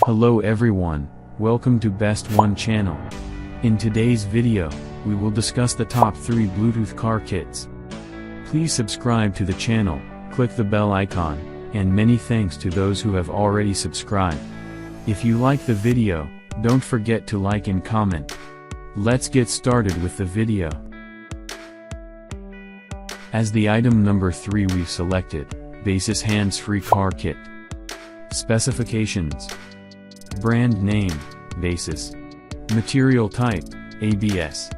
Hello everyone, welcome to Best One channel. In today's video, we will discuss the top 3 Bluetooth car kits. Please subscribe to the channel, click the bell icon, and many thanks to those who have already subscribed. If you like the video, don't forget to like and comment. Let's get started with the video. As the item number 3 we've selected, Basis Handsfree Car Kit. Specifications. Brand name, Basis. Material type, ABS.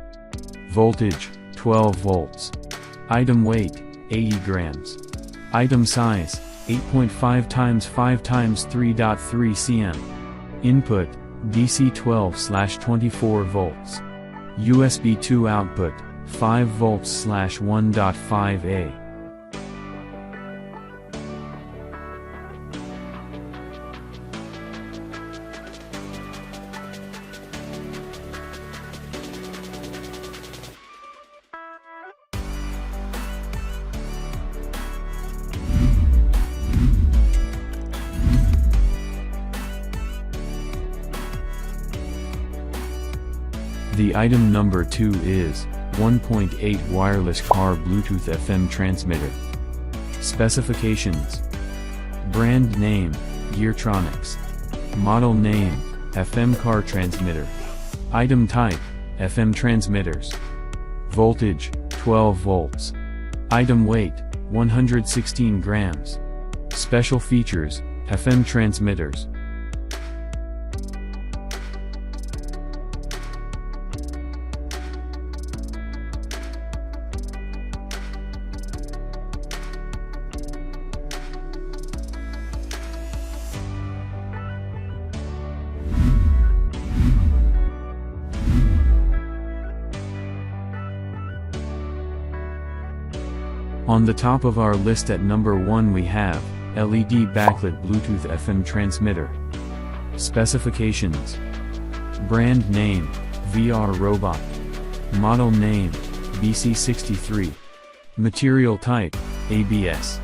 Voltage, 12 volts. Item weight, 80 grams. Item size, 8.5 x 5 x 3.3 cm. Input, DC 12/24 volts. USB 2 output, 5 volts/1.5A. The item number 2 is 1.8 wireless car Bluetooth FM transmitter. Specifications. Brand name, Geartronics. Model name, FM car transmitter. Item type, FM transmitters. Voltage, 12 volts. Item weight, 116 grams. Special features, FM transmitters. On the top of our list at number 1 we have, LED Backlit Bluetooth FM transmitter. Specifications. Brand name, VR Robot. Model name, BC63. Material type, ABS.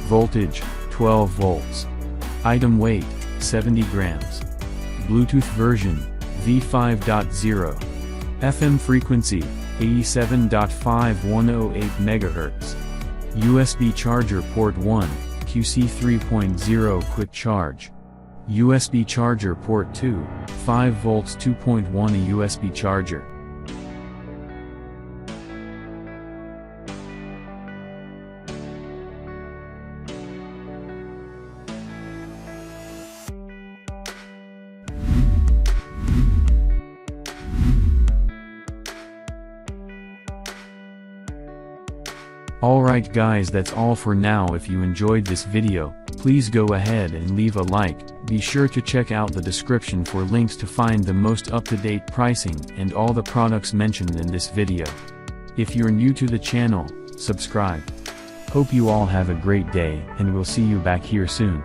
Voltage, 12 volts. Item weight, 70 grams. Bluetooth version, V5.0. FM frequency, 87.5108 MHz. USB charger port 1, QC 3.0 quick charge. USB charger port 2, 5 volts 2.1 a USB charger. Alright guys, that's all for now. If you enjoyed this video, please go ahead and leave a like. Be sure to check out the description for links to find the most up-to-date pricing and all the products mentioned in this video. If you're new to the channel, subscribe. Hope you all have a great day and we'll see you back here soon.